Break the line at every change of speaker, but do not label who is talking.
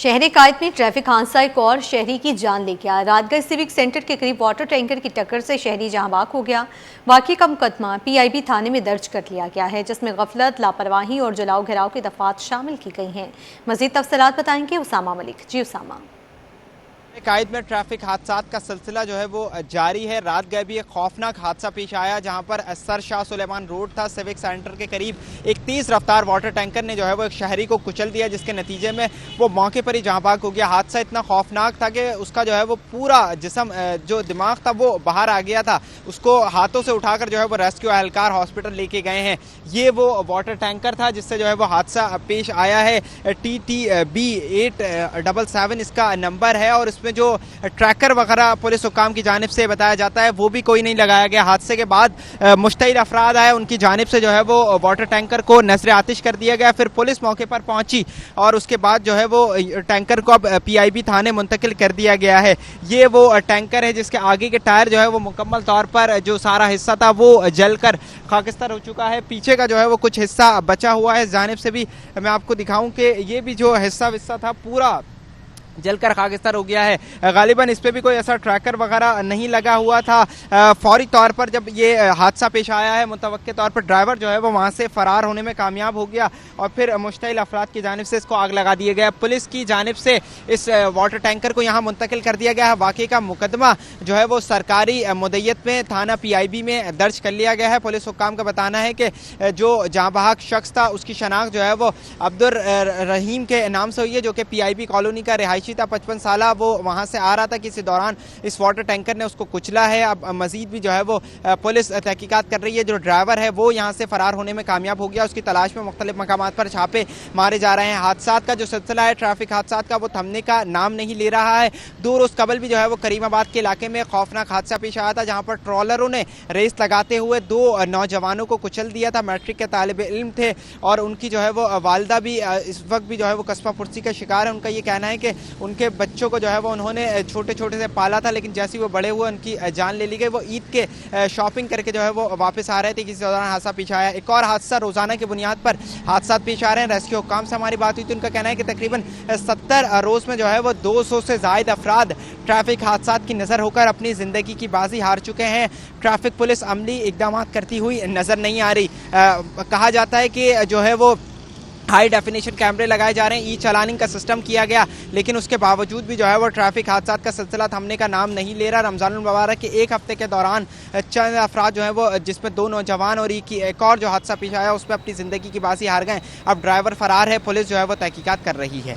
शहरी कायद में ट्रैफिक हादसा एक और शहरी की जान ले गया। रातगंज सिविक सेंटर के करीब वाटर टैंकर की टक्कर से शहरी जहां बाग हो गया। वाकई का मुकदमा पीआईबी थाने में दर्ज कर लिया गया है, जिसमें गफलत, लापरवाही और जलाओ घिराव की दफात शामिल की गई हैं। मजीद तफसीलात बताएंगे उसामा मलिक। जी उसामा।
कायद में ट्रैफिक हादसात का सिलसिला जो है वो जारी है। रात गए भी एक खौफनाक हादसा पेश आया, जहां पर सर शाह सुलेमान रोड था, सिविक सेंटर के करीब एक तेज रफ्तार वाटर टैंकर ने जो है वो एक शहरी को कुचल दिया, जिसके नतीजे में वो मौके पर ही जहां भाग हो गया। हादसा इतना खौफनाक था कि उसका जो है वो पूरा जिस्म, जो दिमाग था वो बाहर आ गया था। उसको हाथों से उठाकर जो है वो रेस्क्यू एहलकार हॉस्पिटल लेके गए हैं। ये वो वाटर टैंकर था जिससे जो है वो हादसा पेश आया है। TTB 877 इसका नंबर है और इसमें जो ट्रैकर वगैरह पुलिस हुकाम की जानिब से बताया जाता है वो भी कोई नहीं लगाया गया। हादसे के बाद मुश्तइल अफराद आए, उनकी जानिब से जो है वो वाटर टैंकर को नजर आतिश कर दिया गया। फिर पुलिस मौके पर पहुंची और उसके बाद जो है वो टैंकर को अब पीआईबी थाने मुंतकिल कर दिया गया है। ये वो टैंकर है जिसके आगे के टायर जो है वो मुकम्मल तौर पर जो सारा हिस्सा था वो जलकर खाकिस्तान हो चुका है। पीछे का जो है वो कुछ हिस्सा बचा हुआ है। जानिब से भी मैं आपको दिखाऊं कि ये भी जो हिस्सा था पूरा जलकर खाकिस्तान हो गया है। गालिबन इस पे भी कोई ऐसा ट्रैकर वगैरह नहीं लगा हुआ था। फौरी तौर पर जब ये हादसा पेश आया है, मुतवक्के तौर पर ड्राइवर जो है वो वहाँ से फरार होने में कामयाब हो गया और फिर मुश्तइल अफराद की जानिब से इसको आग लगा दिया गया। पुलिस की जानिब से इस वाटर टैंकर को यहाँ मुंतकिल कर दिया गया है। वाकई का मुकदमा जो है वो सरकारी मुद्दत में थाना पीआईबी में दर्ज कर लिया गया है। पुलिस हुक्काम का बताना है कि जो जहाँ बहाक शख्स था उसकी शनाख्त जो है वो अब्दुल रहीम के नाम से हुई है, जो कि पीआईबी कॉलोनी का रिहायशी था। 55 साल वो वहां से आ रहा था कि इसी दौरान इस वाटर टैंकर ने उसको कुचला है। अब मजीद भी जो है वो पुलिस तहकीकात कर रही है। जो ड्राइवर है वो यहाँ से फरार होने में कामयाब हो गया। उसकी तलाश में मुख्तलिफ मकामात पर छापे मारे जा रहे हैं। हादसात का जो सिलसिला है, ट्रैफिक हादसात का, वो थमने का नाम नहीं ले रहा है। दूर उस कबल भी जो है वो करीमाबाद के इलाके में खौफनाक हादसा पेश आया था, जहाँ पर ट्रॉलरों ने रेस लगाते हुए 2 नौजवानों को कुचल दिया था। मैट्रिक के तालिब इल्म थे और उनकी जो है वो वालदा भी इस वक्त भी जो है वो कस्बा पुरसी का शिकार है। उनका ये कहना है कि उनके बच्चों को जो है वो उन्होंने छोटे छोटे से पाला था, लेकिन जैसे ही वो बड़े हुए उनकी जान ले ली गई। वो ईद के शॉपिंग करके जो है वो वापस आ रहे थे, किसी दौरान हादसा पेश आया। एक और हादसा, रोजाना की बुनियाद पर हादसा पेश आ रहे हैं। रेस्क्यू हुक्काम से हमारी बात हुई थी, उनका कहना है कि तकरीबन 70 रोज में जो है वो 200 से जायद अफराद ट्रैफिक हादसात की नजर होकर अपनी जिंदगी की बाजी हार चुके हैं। ट्रैफिक पुलिस अमली इकदाम करती हुई नजर नहीं आ रही। कहा जाता है कि जो है वो हाई डेफिनेशन कैमरे लगाए जा रहे हैं, ई चालानिंग का सिस्टम किया गया, लेकिन उसके बावजूद भी जो है वो ट्रैफिक हादसात का सिलसिला थमने का नाम नहीं ले रहा। रमजानुल मुबारक के एक हफ्ते के दौरान चंद अफराद जो है वो, जिसमें 2 नौजवान और एक और जो हादसा पेश आया उसमें अपनी ज़िंदगी की बाजी हार गए। अब ड्राइवर फरार है, पुलिस जो है वो तहकीकात कर रही है।